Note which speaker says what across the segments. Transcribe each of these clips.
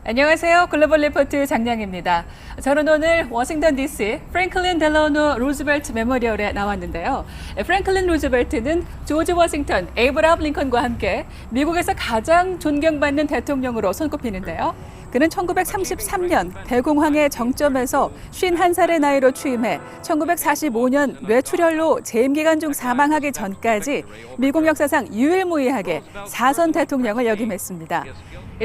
Speaker 1: 안녕하세요. 글로벌 리포트 장량입니다. 저는 오늘 워싱턴 DC 프랭클린 델러노 루즈벨트 메모리얼에 나왔는데요. 프랭클린 루즈벨트는 조지 워싱턴, 에이브라함 링컨과 함께 미국에서 가장 존경받는 대통령으로 손꼽히는데요. 그는 1933년 대공황의 정점에서 51살의 나이로 취임해 1945년 뇌출혈로 재임 기간 중 사망하기 전까지 미국 역사상 유일무이하게 4선 대통령을 역임했습니다.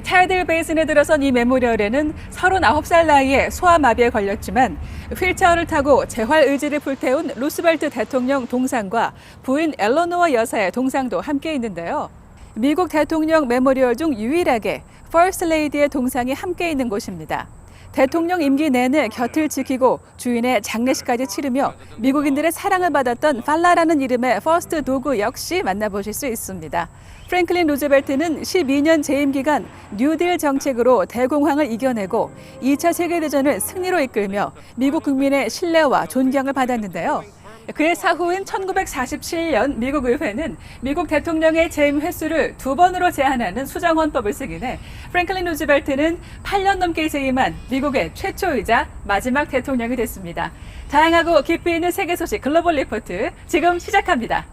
Speaker 1: 타이들 베이슨에 들어선 이 메모리얼에는 39살 나이에 소아마비에 걸렸지만 휠체어를 타고 재활 의지를 불태운 루스벨트 대통령 동상과 부인 엘러노어 여사의 동상도 함께 있는데요. 미국 대통령 메모리얼 중 유일하게 퍼스트 레이디의 동상이 함께 있는 곳입니다. 대통령 임기 내내 곁을 지키고 주인의 장례식까지 치르며 미국인들의 사랑을 받았던 팔라라는 이름의 퍼스트 도그 역시 만나보실 수 있습니다. 프랭클린 루즈벨트는 12년 재임 기간 뉴딜 정책으로 대공황을 이겨내고 2차 세계대전을 승리로 이끌며 미국 국민의 신뢰와 존경을 받았는데요. 그의 사후인 1947년 미국 의회는 미국 대통령의 재임 횟수를 2번으로 제한하는 수정헌법을 승인해 프랭클린 루즈벨트는 8년 넘게 재임한 미국의 최초이자 마지막 대통령이 됐습니다. 다양하고 깊이 있는 세계 소식 글로벌 리포트 지금 시작합니다.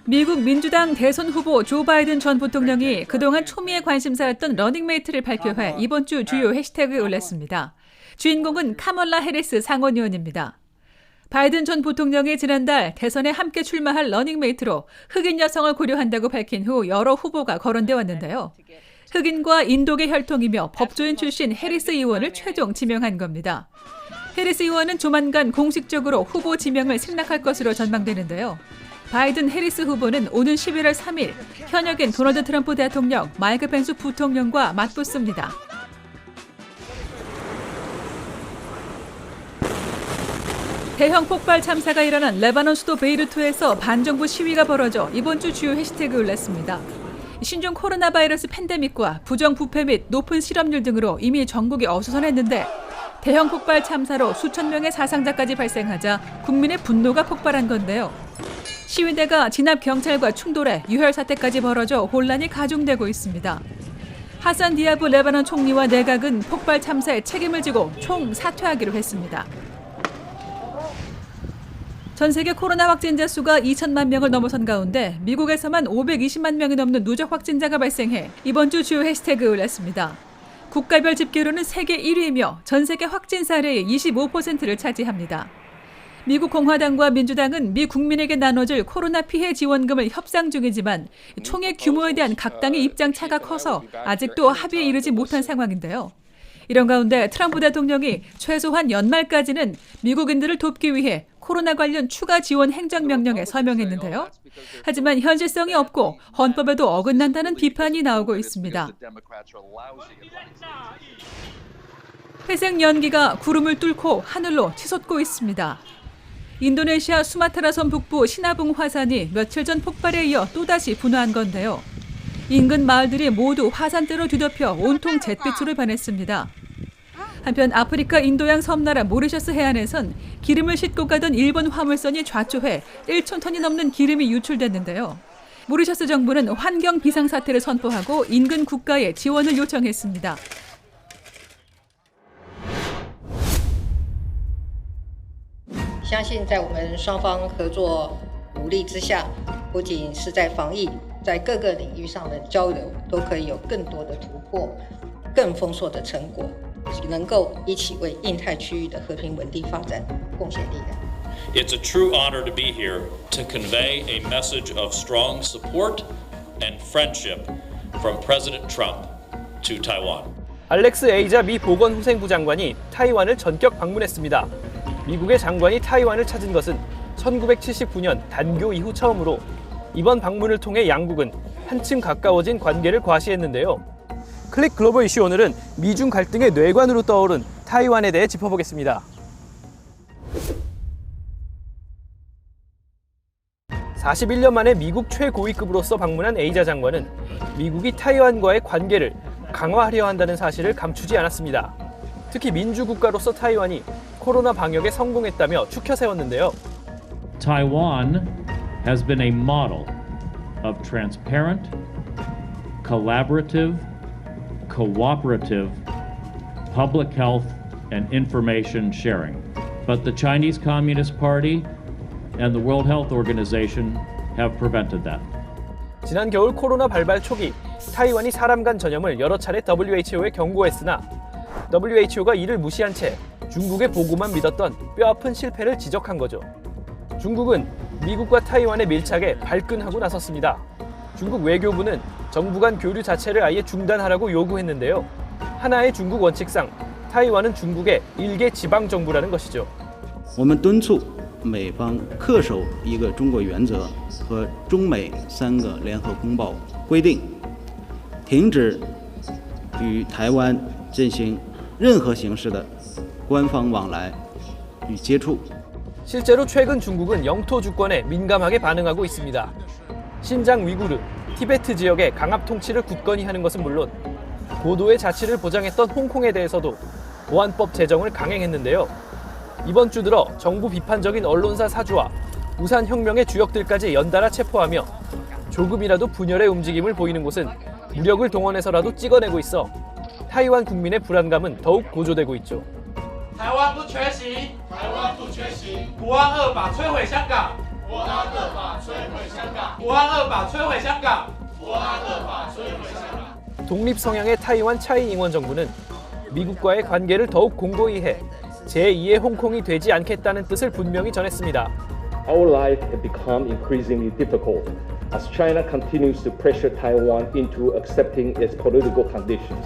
Speaker 1: 미국 민주당 대선 후보 조 바이든 전 부통령이 그동안 초미의 관심사였던 러닝메이트를 발표해 이번 주 주요 해시태그에 올렸습니다. 주인공은 카멀라 해리스 상원의원입니다. 바이든 전 부통령이 지난달 대선에 함께 출마할 러닝메이트로 흑인 여성을 고려한다고 밝힌 후 여러 후보가 거론돼 왔는데요. 흑인과 인도계 혈통이며 법조인 출신 해리스 의원을 최종 지명한 겁니다. 해리스 의원은 조만간 공식적으로 후보 지명을 승낙할 것으로 전망되는데요. 바이든 해리스 후보는 오는 11월 3일 현역인 도널드 트럼프 대통령, 마이크 펜스 부통령과 맞붙습니다. 대형 폭발 참사가 일어난 레바논 수도 베이루트에서 반정부 시위가 벌어져 이번 주 주요 해시태그를 올렸습니다. 신종 코로나 바이러스 팬데믹과 부정부패 및 높은 실업률 등으로 이미 전국이 어수선했는데 대형 폭발 참사로 수천 명의 사상자까지 발생하자 국민의 분노가 폭발한 건데요. 시위대가 진압 경찰과 충돌해 유혈 사태까지 벌어져 혼란이 가중되고 있습니다. 하산 디아브 레바논 총리와 내각은 폭발 참사에 책임을 지고 총 사퇴하기로 했습니다. 전 세계 코로나 확진자 수가 2천만 명을 넘어선 가운데 미국에서만 520만 명이 넘는 누적 확진자가 발생해 이번 주 주요 해시태그에 올렸습니다. 국가별 집계로는 세계 1위이며 전 세계 확진 사례의 25%를 차지합니다. 미국 공화당과 민주당은 미 국민에게 나눠줄 코로나 피해 지원금을 협상 중이지만 총액 규모에 대한 각 당의 입장 차가 커서 아직도 합의에 이르지 못한 상황인데요. 이런 가운데 트럼프 대통령이 최소한 연말까지는 미국인들을 돕기 위해 코로나 관련 추가 지원 행정명령에 서명했는데요. 하지만 현실성이 없고 헌법에도 어긋난다는 비판이 나오고 있습니다. 회색 연기가 구름을 뚫고 하늘로 치솟고 있습니다. 인도네시아 수마트라 섬 북부 시나붕 화산이 며칠 전 폭발에 이어 또다시 분화한 건데요. 인근 마을들이 모두 화산대로 뒤덮여 온통 잿빛으로 변했습니다. 한편 아프리카 인도양 섬나라 모리셔스 해안에선 기름을 싣고 가던 일본 화물선이 좌초해 1,000톤이 넘는 기름이 유출됐는데요. 모리셔스 정부는 환경 비상사태를 선포하고 인근 국가에 지원을 요청했습니다.
Speaker 2: 相信在我们双方合作努力之下，不仅是在防疫，在各个领域上的交流都可以有更多的突破，更丰硕的成果，能够一起为印太区域的和平稳定发展贡献力量。
Speaker 3: It's a true honor to be here to convey a message of strong support and friendship from President Trump to Taiwan.
Speaker 4: 알렉스 에이자 미 보건후생부 장관이 타이완을 전격 방문했습니다. 미국의 장관이 타이완을 찾은 것은 1979년 단교 이후 처음으로 이번 방문을 통해 양국은 한층 가까워진 관계를 과시했는데요. 클릭 글로벌 이슈 오늘은 미중 갈등의 뇌관으로 떠오른 타이완에 대해 짚어보겠습니다. 41년 만에 미국 최고위급으로서 방문한 에이자 장관은 미국이 타이완과의 관계를 강화하려 한다는 사실을 감추지 않았습니다. 특히 민주국가로서 타이완이 코로나 방역에 성공했다며 추켜 세웠는데요.
Speaker 5: Taiwan has been a model of transparent, collaborative, cooperative public health and information sharing. But the Chinese Communist Party and the World Health Organization have prevented that.
Speaker 4: 지난 겨울 코로나 발발 초기 타이완이 사람 간 전염을 여러 차례 WHO에 경고했으나 WHO가 이를 무시한 채 중국의 보고만 믿었던 뼈아픈 실패를 지적한 거죠. 중국은 미국과 타이완의 밀착에 발끈하고 나섰습니다. 중국 외교부는 정부 간 교류 자체를 아예 중단하라고 요구했는데요. 하나의 중국 원칙상 타이완은 중국의 일개 지방 정부라는 것이죠.
Speaker 6: 我们敦促美方恪守一个中国原则和中美3个联合公报规定，停止与台湾进行任何形式的官方往来与接触。
Speaker 4: 실제로 최근 중국은 영토 주권에 민감하게 반응하고 있습니다. 신장 위구르, 티베트 지역의 강압 통치를 굳건히 하는 것은 물론 고도의 자치를 보장했던 홍콩에 대해서도 보안법 제정을 강행했는데요. 이번 주 들어 정부 비판적인 언론사 사주와 우산혁명의 주역들까지 연달아 체포하며 조금이라도 분열의 움직임을 보이는 곳은 무력을 동원해서라도 찍어내고 있어 타이완 국민의 불안감은 더욱 고조되고 있죠.
Speaker 7: 台湾不缺席，台湾不缺席。国安恶法摧毁香港，国安恶法摧毁香港，国安恶法摧毁香港，国安恶法摧毁香港。
Speaker 4: 독립 성향의 타이완 차이잉원 정부는 미국과의 관계를 더욱 공고히 해 제2의 홍콩이 되지 않겠다는 뜻을 분명히 전했습니다.
Speaker 8: Our life has become increasingly difficult as China continues to pressure Taiwan into accepting its political conditions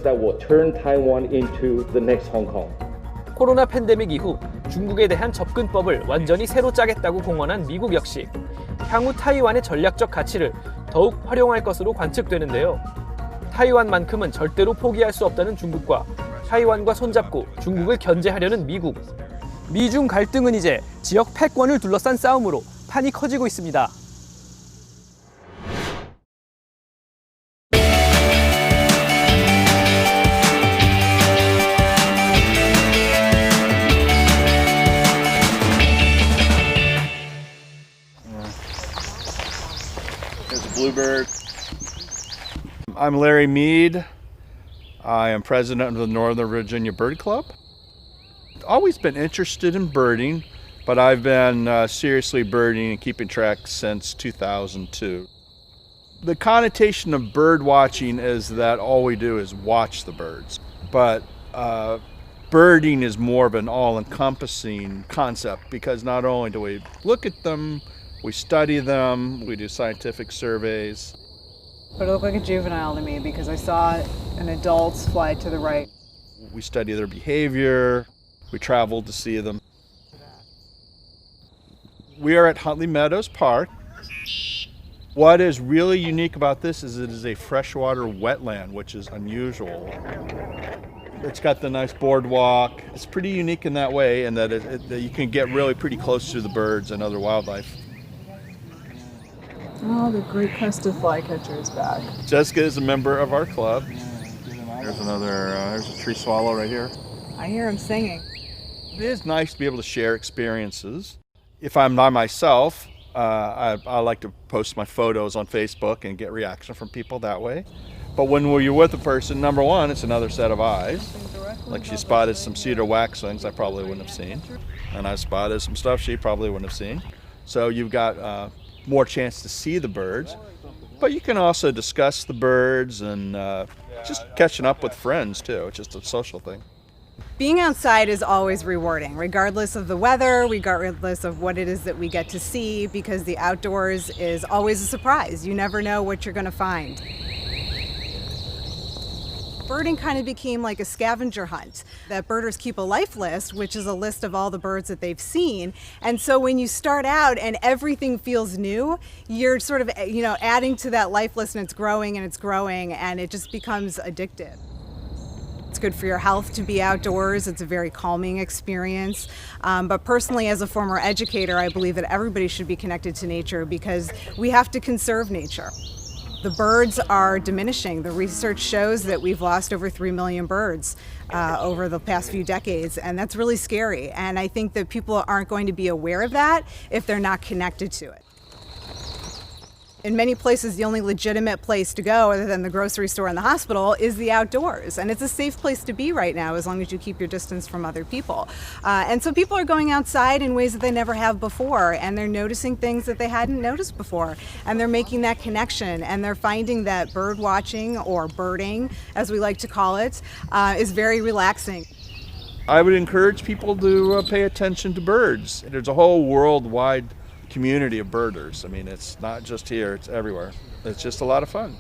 Speaker 8: that will turn Taiwan into the next Hong Kong.
Speaker 4: 코로나 팬데믹 이후 중국에 대한 접근법을 완전히 새로 짜겠다고 공언한 미국 역시 향후 타이완의 전략적 가치를 더욱 활용할 것으로 관측되는데요. 타이완만큼은 절대로 포기할 수 없다는 중국과 타이완과 손잡고 중국을 견제하려는 미국. 미중 갈등은 이제 지역 패권을 둘러싼 싸움으로 판이 커지고 있습니다.
Speaker 9: There's a bluebird. I'm Larry Mead. I am president of the Northern Virginia Bird Club. Always been interested in birding, but I've been seriously birding and keeping track since 2002. The connotation of bird watching is that all we do is watch the birds, but birding is more of an all-encompassing concept because not only do we look at them, we study them, we do scientific surveys.
Speaker 10: But it looked like a juvenile to me because I saw an adult's fly to the right.
Speaker 9: We study their behavior, we traveled to see them. We are at Huntley Meadows Park. What is really unique about this is it is a freshwater wetland, which is unusual. It's got the nice boardwalk. It's pretty unique in that way, and that you can get really pretty close to the birds and other wildlife.
Speaker 10: Oh, the great crested flycatcher is back.
Speaker 9: Jessica is a member of our club. There's there's a tree swallow right here.
Speaker 10: I hear him singing.
Speaker 9: It is nice to be able to share experiences. If I'm by myself, I like to post my photos on Facebook and get reaction from people that way. But when you're with a person, number one, it's another set of eyes. Like she spotted some cedar waxwings I probably wouldn't have seen. And I spotted some stuff she probably wouldn't have seen. So you've got more chance to see the birds. But you can also discuss the birds and just catching up with friends too. It's just a social thing.
Speaker 10: Being outside is always rewarding, regardless of the weather, regardless of what it is that we get to see, because the outdoors is always a surprise. You never know what you're going to find. Birding kind of became like a scavenger hunt. That birders keep a life list, which is a list of all the birds that they've seen. And so when you start out and everything feels new, you're sort of, adding to that life list, and it's growing and it just becomes addictive. It's good for your health to be outdoors. It's a very calming experience. But personally, as a former educator, I believe that everybody should be connected to nature because we have to conserve nature. The birds are diminishing. The research shows that we've lost over 3 million birds over the past few decades, and that's really scary. And I think that people aren't going to be aware of that if they're not connected to it. In many places, the only legitimate place to go, other than the grocery store and the hospital, is the outdoors. And it's a safe place to be right now, as long as you keep your distance from other people. And so people are going outside in ways that they never have before, and they're noticing things that they hadn't noticed before. And they're making that connection, and they're finding that bird watching, or birding, as we like to call it, is very relaxing.
Speaker 9: I would encourage people to pay attention to birds. There's a whole worldwide community of birders. I mean, it's not just here, it's everywhere. It's just a lot of fun.